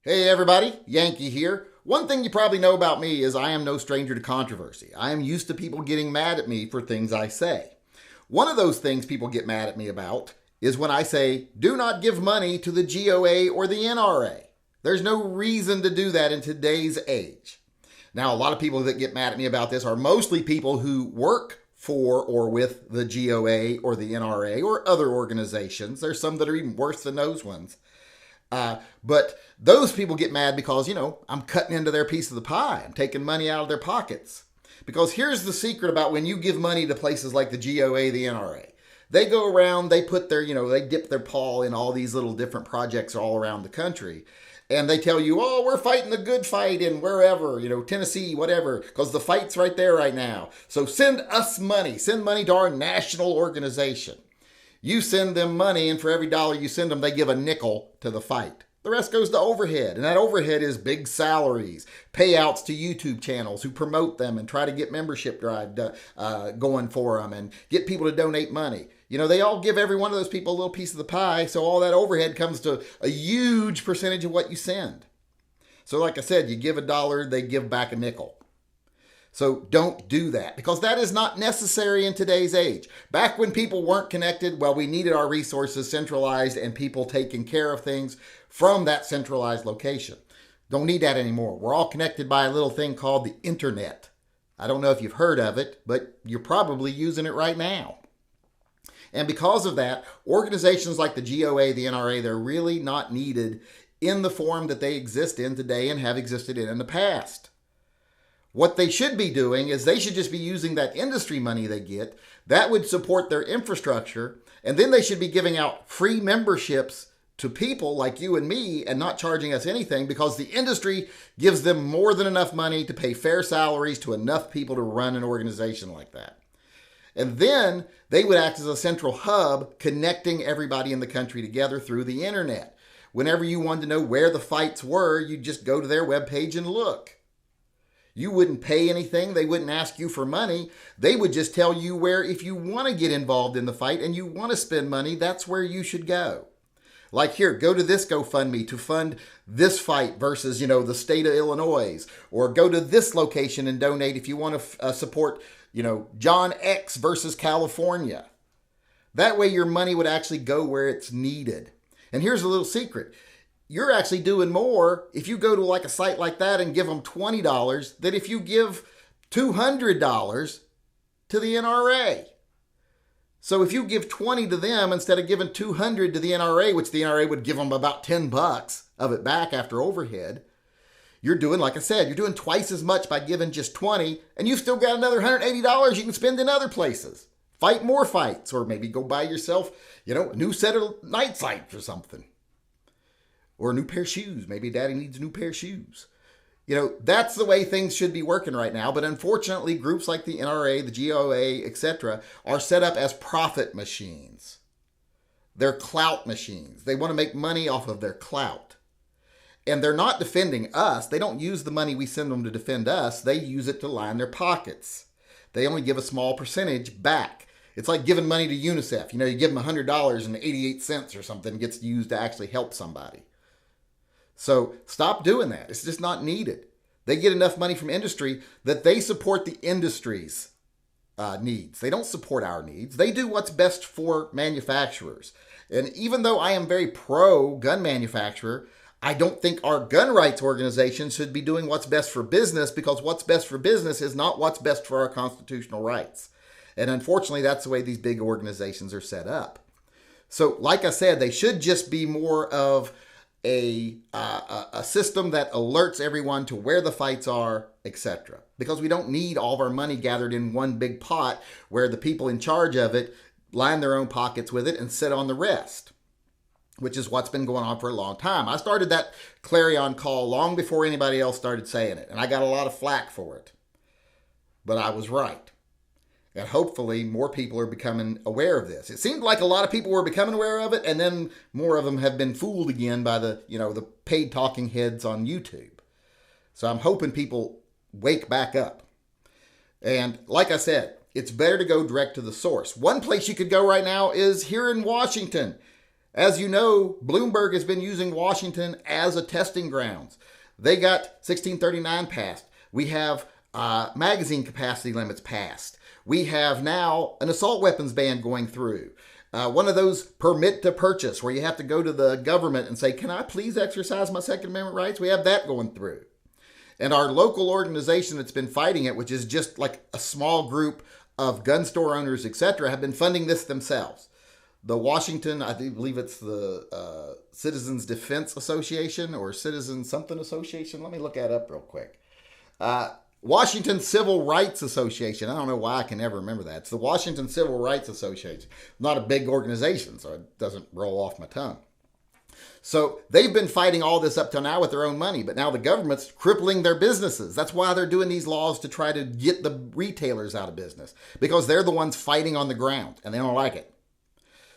Hey everybody, Yankee here. One thing you probably know about me is I am no stranger to controversy. I am used to people getting mad at me for things I say. One of those things people get mad at me about is when I say, do not give money to the GOA or the NRA. There's no reason to do that in today's age. Now, a lot of people that get mad at me about this are mostly people who work for or with the GOA or the NRA or other organizations. There's some that are even worse than those ones. But those people get mad because, I'm cutting into their piece of the pie. I'm taking money out of their pockets. Because here's the secret about when you give money to places like the GOA, the NRA. They go around, they put their, they dip their paw in all these little different projects all around the country. And they tell you, oh, we're fighting the good fight in wherever, Tennessee, whatever, because the fight's right there right now. So send us money. Send money to our national organization. You send them money, and for every dollar you send them, they give a nickel to the fight. The rest goes to overhead, and that overhead is big salaries, payouts to YouTube channels who promote them and try to get membership drive going for them and get people to donate money. They all give every one of those people a little piece of the pie, so all that overhead comes to a huge percentage of what you send. So like I said, you give $1, they give back a nickel. So don't do that because that is not necessary in today's age. Back when people weren't connected, we needed our resources centralized and people taking care of things from that centralized location. Don't need that anymore. We're all connected by a little thing called the internet. I don't know if you've heard of it, but you're probably using it right now. And because of that, organizations like the GOA, the NRA, they're really not needed in the form that they exist in today and have existed in the past. What they should be doing is they should just be using that industry money they get. That would support their infrastructure. And then they should be giving out free memberships to people like you and me and not charging us anything because the industry gives them more than enough money to pay fair salaries to enough people to run an organization like that. And then they would act as a central hub connecting everybody in the country together through the internet. Whenever you wanted to know where the fights were, you'd just go to their webpage and look. You wouldn't pay anything. They wouldn't ask you for money. They would just tell you where, if you want to get involved in the fight and you want to spend money, that's where you should go. Like here, go to this GoFundMe to fund this fight versus, the state of Illinois. Or go to this location and donate if you want to support, John X versus California. That way your money would actually go where it's needed. And here's a little secret. You're actually doing more if you go to like a site like that and give them $20 than if you give $200 to the NRA. So if you give 20 to them instead of giving 200 to the NRA, which the NRA would give them about $10 of it back after overhead, you're doing, like I said, you're doing twice as much by giving just 20, and you've still got another $180 you can spend in other places. Fight more fights, or maybe go buy yourself, a new set of night sights or something. Or a new pair of shoes. Maybe daddy needs a new pair of shoes. That's the way things should be working right now. But unfortunately, groups like the NRA, the GOA, etc. are set up as profit machines. They're clout machines. They want to make money off of their clout. And they're not defending us. They don't use the money we send them to defend us. They use it to line their pockets. They only give a small percentage back. It's like giving money to UNICEF. You give them $100 and 88 cents or something gets used to actually help somebody. So stop doing that. It's just not needed. They get enough money from industry that they support the industry's needs. They don't support our needs. They do what's best for manufacturers. And even though I am very pro gun manufacturer, I don't think our gun rights organization should be doing what's best for business because what's best for business is not what's best for our constitutional rights. And unfortunately, that's the way these big organizations are set up. So like I said, they should just be more of a system that alerts everyone to where the fights are, etc. Because we don't need all of our money gathered in one big pot where the people in charge of it line their own pockets with it and sit on the rest, which is what's been going on for a long time. I started that clarion call long before anybody else started saying it, and I got a lot of flack for it. But I was right. And hopefully more people are becoming aware of this. It seemed like a lot of people were becoming aware of it, and then more of them have been fooled again by the paid talking heads on YouTube. So I'm hoping people wake back up. And like I said, it's better to go direct to the source. One place you could go right now is here in Washington. As you know, Bloomberg has been using Washington as a testing grounds. They got 1639 passed. We have magazine capacity limits passed. We have now an assault weapons ban going through. One of those permit to purchase where you have to go to the government and say, can I please exercise my Second Amendment rights? We have that going through. And our local organization that's been fighting it, which is just like a small group of gun store owners, etc., have been funding this themselves. The Washington, I believe it's the Citizens Defense Association or Citizen something association. Let me look that up real quick. Washington Civil Rights Association. I don't know why I can never remember that. It's the Washington Civil Rights Association. Not a big organization, so it doesn't roll off my tongue. So they've been fighting all this up till now with their own money, but now the government's crippling their businesses. That's why they're doing these laws to try to get the retailers out of business, because they're the ones fighting on the ground and they don't like it.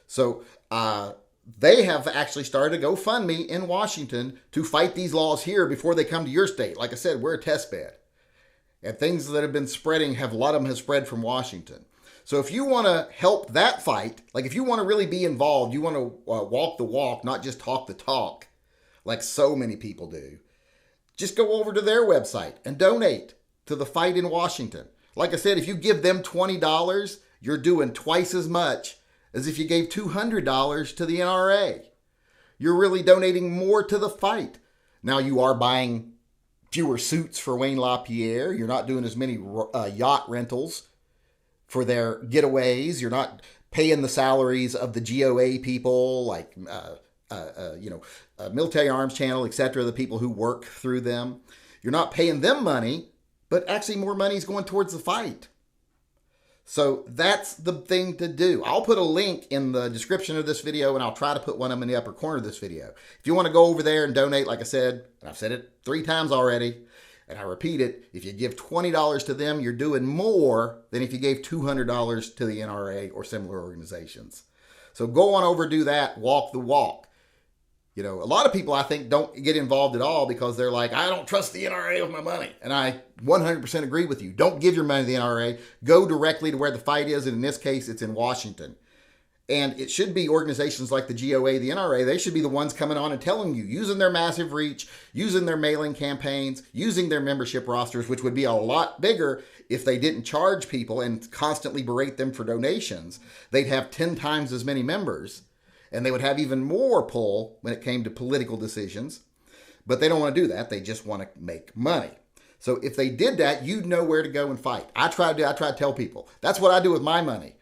So they have actually started a GoFundMe in Washington to fight these laws here before they come to your state. Like I said, we're a test bed. And things that have been spreading, a lot of them have spread from Washington. So if you want to help that fight, like if you want to really be involved, you want to walk the walk, not just talk the talk, like so many people do, just go over to their website and donate to the fight in Washington. Like I said, if you give them $20, you're doing twice as much as if you gave $200 to the NRA. You're really donating more to the fight. Now you are buying fewer suits for Wayne LaPierre. You're not doing as many yacht rentals for their getaways. You're not paying the salaries of the GOA people, like Military Arms Channel, etc., the people who work through them. You're not paying them money, but actually more money is going towards the fight. So that's the thing to do. I'll put a link in the description of this video, and I'll try to put one of them in the upper corner of this video. If you want to go over there and donate, like I said, and I've said it 3 times already, and I repeat it, if you give $20 to them, you're doing more than if you gave $200 to the NRA or similar organizations. So go on over, do that, walk the walk. You know, a lot of people, I think, don't get involved at all because they're like, I don't trust the NRA with my money. And I 100% agree with you. Don't give your money to the NRA. Go directly to where the fight is. And in this case, it's in Washington. And it should be organizations like the GOA, the NRA, they should be the ones coming on and telling you, using their massive reach, using their mailing campaigns, using their membership rosters, which would be a lot bigger if they didn't charge people and constantly berate them for donations. They'd have 10 times as many members. And they would have even more pull when it came to political decisions. But they don't want to do that. They just want to make money. So if they did that, you'd know where to go and fight. I try to tell people. That's what I do with my money.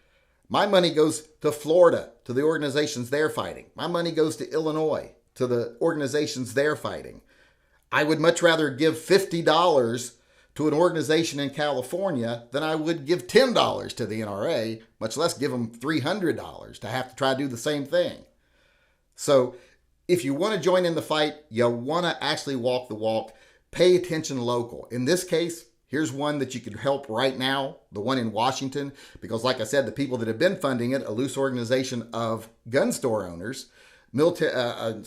My money goes to Florida, to the organizations they're fighting. My money goes to Illinois, to the organizations they're fighting. I would much rather give $50 to an organization in California than I would give $10 to the NRA, much less give them $300 to have to try to do the same thing. So if you want to join in the fight, you want to actually walk the walk, pay attention local. In this case, here's one that you could help right now, the one in Washington, because like I said, the people that have been funding it, a loose organization of gun store owners, Dan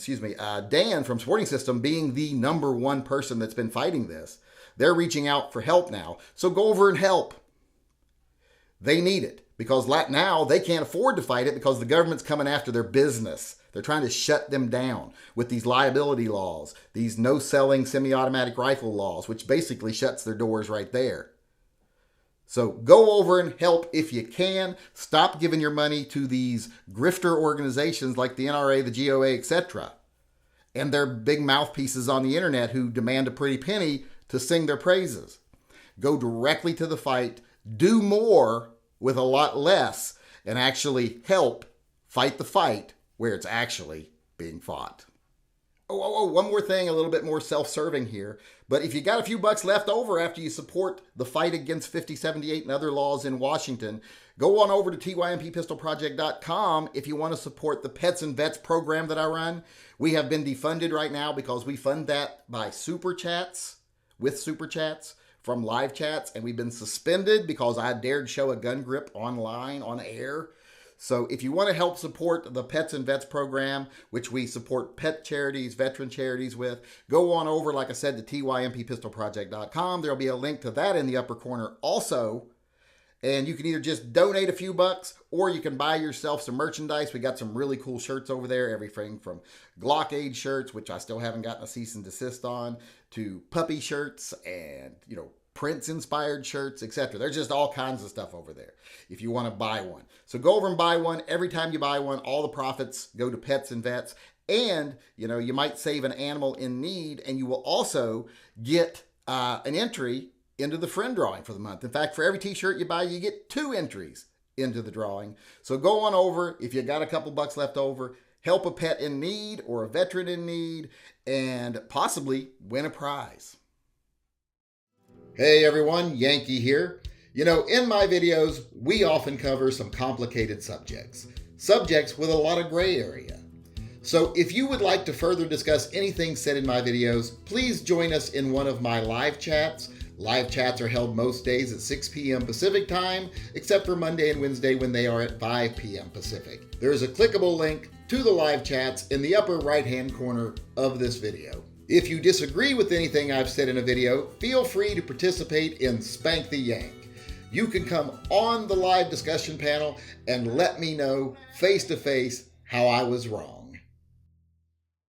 from Sporting System being the number one person that's been fighting this, they're reaching out for help now. So go over and help. They need it because now they can't afford to fight it because the government's coming after their business. They're trying to shut them down with these liability laws, these no-selling semi-automatic rifle laws, which basically shuts their doors right there. So go over and help if you can. Stop giving your money to these grifter organizations like the NRA, the GOA, etc. And their big mouthpieces on the internet who demand a pretty penny to sing their praises. Go directly to the fight, do more with a lot less, and actually help fight the fight where it's actually being fought. One more thing, a little bit more self-serving here. But if you got a few bucks left over after you support the fight against 5078 and other laws in Washington, go on over to tympistolproject.com if you want to support the Pets and Vets program that I run. We have been defunded right now because we fund that by super chats, with super chats from live chats, and we've been suspended because I dared show a gun grip online on air. So if you want to help support the Pets and Vets program, which we support pet charities, veteran charities with, go on over, like I said, to tympistolproject.com. There'll be a link to that in the upper corner also. And you can either just donate a few bucks or you can buy yourself some merchandise. We got some really cool shirts over there. Everything from Glockade shirts, which I still haven't gotten a cease and desist on, to puppy shirts and, Prince inspired shirts, etc. There's just all kinds of stuff over there if you want to buy one. So go over and buy one. Every time you buy one, all the profits go to pets and vets. And, you might save an animal in need, and you will also get an entry into the friend drawing for the month. In fact, for every t-shirt you buy, you get 2 entries into the drawing. So go on over, if you got a couple bucks left over, help a pet in need or a veteran in need, and possibly win a prize. Hey everyone, Yankee here. In my videos, we often cover some complicated subjects with a lot of gray area. So if you would like to further discuss anything said in my videos, please join us in one of my live chats. Live chats are held most days at 6 p.m. Pacific time, except for Monday and Wednesday when they are at 5 p.m. Pacific. There is a clickable link to the live chats in the upper right-hand corner of this video. If you disagree with anything I've said in a video, feel free to participate in Spank the Yank. You can come on the live discussion panel and let me know face to face how I was wrong.